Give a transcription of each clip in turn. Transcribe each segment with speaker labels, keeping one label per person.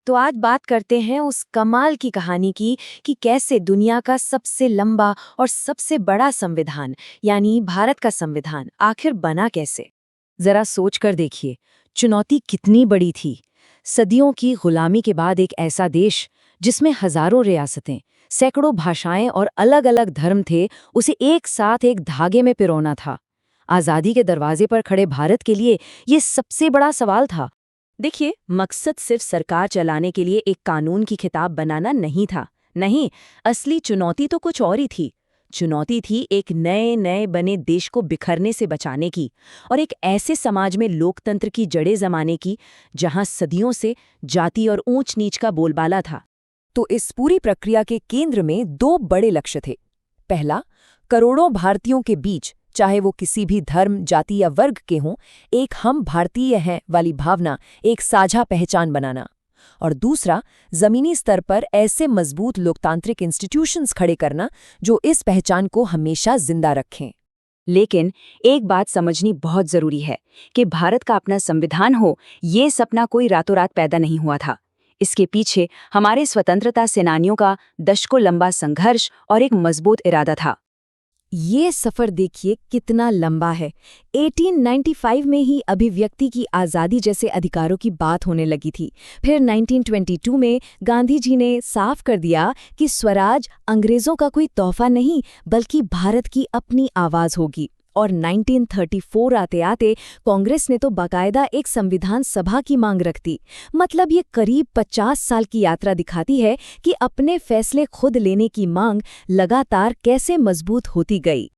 Speaker 1: तो आज बात करते हैं उस कमाल की कहानी की कि कैसे दुनिया का सबसे लंबा और सबसे बड़ा संविधान यानी भारत का संविधान आखिर बना कैसे। जरा सोच कर देखिए, चुनौती कितनी बड़ी थी। सदियों की गुलामी के बाद एक ऐसा देश जिसमें हजारों रियासतें, सैकड़ों भाषाएं और अलग अलग धर्म थे, उसे एक साथ एक धागे में पिरोना था। आज़ादी के दरवाजे पर खड़े भारत के लिए ये सबसे बड़ा सवाल था। देखिए, मकसद सिर्फ सरकार चलाने के लिए एक कानून की किताब बनाना नहीं था। नहीं, असली चुनौती तो कुछ और ही थी। चुनौती थी एक नए नए बने देश को बिखरने से बचाने की और एक ऐसे समाज में लोकतंत्र की जड़ें जमाने की जहां सदियों से जाति और ऊंच नीच का बोलबाला था।
Speaker 2: तो इस पूरी प्रक्रिया के केंद्र में दो बड़े लक्ष्य थे। पहला, करोड़ों भारतीयों के बीच, चाहे वो किसी भी धर्म, जाति या वर्ग के हों, एक हम भारतीय हैं वाली भावना, एक साझा पहचान बनाना। और दूसरा, जमीनी स्तर पर ऐसे मजबूत लोकतांत्रिक इंस्टीट्यूशंस खड़े करना जो इस पहचान को हमेशा जिंदा रखें।
Speaker 1: लेकिन एक बात समझनी बहुत जरूरी है कि भारत का अपना संविधान हो, ये सपना कोई रातों रात पैदा नहीं हुआ था। इसके पीछे हमारे स्वतंत्रता सेनानियों का दशकों लंबा संघर्ष और एक मजबूत इरादा था।
Speaker 2: ये सफर देखिए कितना लंबा है। 1895 में ही अभिव्यक्ति की आज़ादी जैसे अधिकारों की बात होने लगी थी। फिर 1922 में गांधी जी ने साफ कर दिया कि स्वराज अंग्रेज़ों का कोई तोहफा नहीं बल्कि भारत की अपनी आवाज़ होगी। और 1934 आते आते कांग्रेस ने तो बाकायदा एक संविधान सभा की मांग रख दी। मतलब ये करीब 50 साल की यात्रा दिखाती है कि अपने फैसले खुद लेने की मांग लगातार कैसे मजबूत होती गई।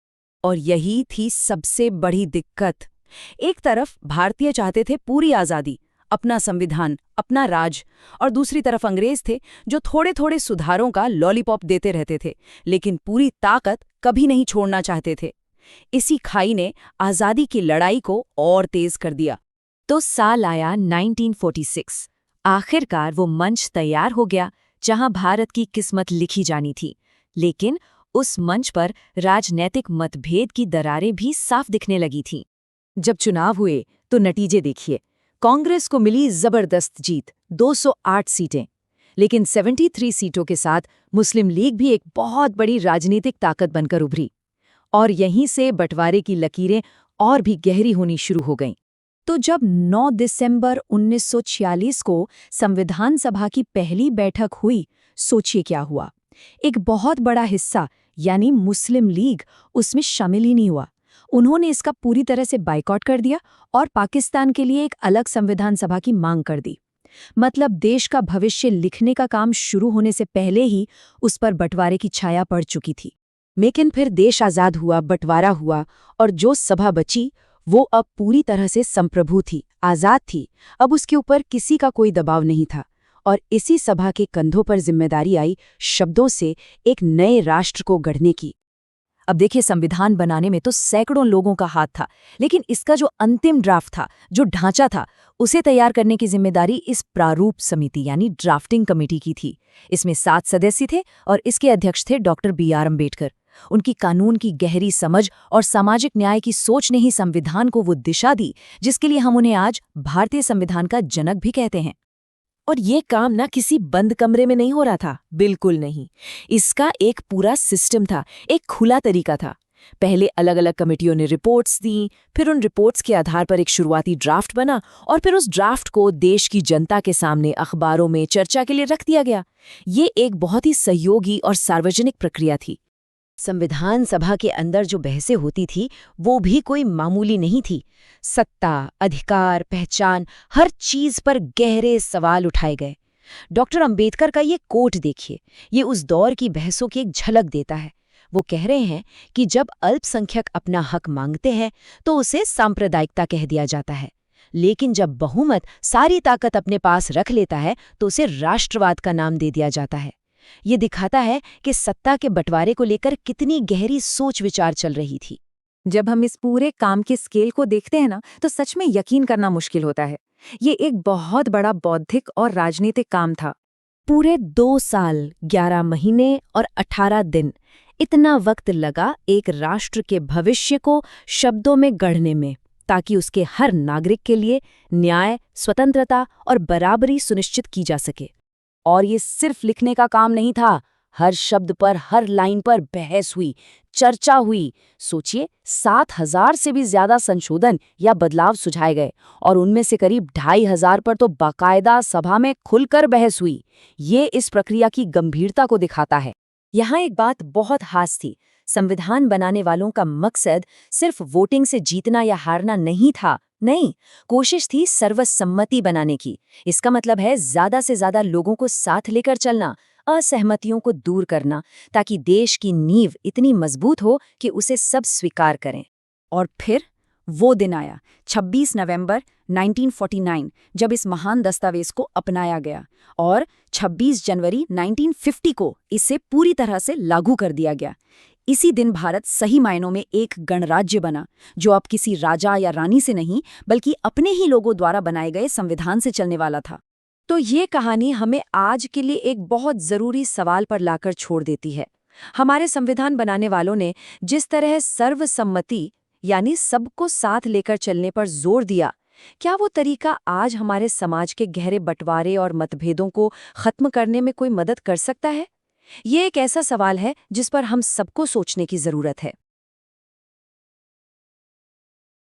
Speaker 1: और यही थी सबसे बड़ी दिक्कत। एक तरफ भारतीय चाहते थे पूरी आज़ादी, अपना संविधान, अपना राज, और दूसरी तरफ अंग्रेज थे जो थोड़े थोड़े सुधारों का लॉलीपॉप देते रहते थे, लेकिन पूरी ताकत कभी नहीं छोड़ना चाहते थे। इसी खाई ने आज़ादी की लड़ाई को और तेज कर दिया। तो साल आया 1946। आखिरकार वो मंच तैयार हो गया जहां भारत की किस्मत लिखी जानी थी। लेकिन उस मंच पर राजनैतिक मतभेद की दरारें भी साफ दिखने लगी थीं। जब चुनाव हुए तो नतीजे देखिए। कांग्रेस को मिली जबरदस्त जीत, 208 सीटें। लेकिन 73 सीटों के साथ मुस्लिम लीग भी एक बहुत बड़ी राजनीतिक ताकत बनकर उभरी। और यहीं से बंटवारे की लकीरें और भी गहरी होनी शुरू हो गईं। तो जब 9 दिसंबर 1946 को संविधान सभा की पहली बैठक हुई, सोचिए क्या हुआ। एक बहुत बड़ा हिस्सा यानी मुस्लिम लीग उसमें शामिल ही नहीं हुआ। उन्होंने इसका पूरी तरह से बायकॉट कर दिया और पाकिस्तान के लिए एक अलग संविधान सभा की मांग कर दी। मतलब देश का भविष्य लिखने का काम शुरू होने से पहले ही उस पर बंटवारे की छाया पड़ चुकी थी। लेकिन फिर देश आज़ाद हुआ, बंटवारा हुआ, और जो सभा बची वो अब पूरी तरह से संप्रभु थी, आज़ाद थी। अब उसके ऊपर किसी का कोई दबाव नहीं था। और इसी सभा के कंधों पर जिम्मेदारी आई शब्दों से एक नए राष्ट्र को गढ़ने की। अब देखिए, संविधान बनाने में तो सैकड़ों लोगों का हाथ था, लेकिन इसका जो अंतिम ड्राफ्ट था, जो ढांचा था, उसे तैयार करने की जिम्मेदारी इस प्रारूप समिति यानी ड्राफ्टिंग कमेटी की थी। इसमें 7 सदस्य थे और इसके अध्यक्ष थे डॉक्टर B.R. अम्बेडकर। उनकी कानून की गहरी समझ और सामाजिक न्याय की सोच ने ही संविधान को वो दिशा दी जिसके लिए हम उन्हें आज भारतीय संविधान का जनक भी कहते हैं। और ये काम ना किसी बंद कमरे में नहीं हो रहा था, बिल्कुल नहीं। इसका एक पूरा सिस्टम था, एक खुला तरीका था। पहले अलग अलग कमेटियों ने रिपोर्ट्स दी, फिर उन रिपोर्ट्स के आधार पर एक शुरुआती ड्राफ्ट बना और फिर उस ड्राफ्ट को देश की जनता के सामने अखबारों में चर्चा के लिए रख दिया गया। ये एक बहुत ही सहयोगी और सार्वजनिक प्रक्रिया थी। संविधान सभा के अंदर जो बहसें होती थी वो भी कोई मामूली नहीं थी। सत्ता, अधिकार, पहचान, हर चीज पर गहरे सवाल उठाए गए। डॉक्टर अंबेडकर का ये कोट देखिए, ये उस दौर की बहसों की एक झलक देता है। वो कह रहे हैं कि जब अल्पसंख्यक अपना हक मांगते हैं तो उसे सांप्रदायिकता कह दिया जाता है, लेकिन जब बहुमत सारी ताकत अपने पास रख लेता है तो उसे राष्ट्रवाद का नाम दे दिया जाता है। ये दिखाता है कि सत्ता के बंटवारे को लेकर कितनी गहरी सोच विचार चल रही थी। जब हम इस पूरे काम के स्केल को देखते हैं ना, तो सच में यकीन करना मुश्किल होता है। ये एक बहुत बड़ा बौद्धिक और राजनीतिक काम था।
Speaker 2: पूरे 2 साल, 11 महीने और 18 दिन, इतना वक्त लगा एक राष्ट्र के भविष्य को शब्दों में गढ़ने में, ताकि उसके हर नागरिक के लिए न्याय, स्वतंत्रता और बराबरी सुनिश्चित की जा सके।
Speaker 1: और ये सिर्फ लिखने का काम नहीं था, हर शब्द पर, हर लाइन पर बहस हुई, चर्चा हुई। सोचिए, 7,000 से भी ज्यादा संशोधन या बदलाव सुझाए गए और उनमें से करीब 2,500 पर तो बाकायदा सभा में खुलकर बहस हुई। ये इस प्रक्रिया की गंभीरता को दिखाता है।
Speaker 2: यहाँ एक बात बहुत खास थी। संविधान बनाने वालों का मकसद सिर्फ वोटिंग से जीतना या हारना नहीं था। नहीं, कोशिश थी सर्वसम्मति बनाने की। इसका मतलब है ज्यादा से ज्यादा लोगों को साथ लेकर चलना, असहमतियों को दूर करना, ताकि देश की नींव इतनी मजबूत हो कि उसे सब स्वीकार करें।
Speaker 1: और फिर वो दिन आया, 26 नवंबर 1949, जब इस महान दस्तावेज को अपनाया गया और 26 जनवरी 1950 को इसे पूरी तरह से लागू कर दिया गया। इसी दिन भारत सही मायनों में एक गणराज्य बना, जो अब किसी राजा या रानी से नहीं, बल्कि अपने ही लोगों द्वारा बनाए गए संविधान से चलने वाला था।
Speaker 2: तो ये कहानी हमें आज के लिए एक बहुत जरूरी सवाल पर लाकर छोड़ देती है। हमारे संविधान बनाने वालों ने जिस तरह सर्वसम्मति यानी सबको साथ लेकर चलने पर जोर दिया, क्या वो तरीका आज हमारे समाज के गहरे बंटवारे और मतभेदों को खत्म करने में कोई मदद कर सकता है? ये एक ऐसा सवाल है जिस पर हम सबको सोचने की जरूरत है।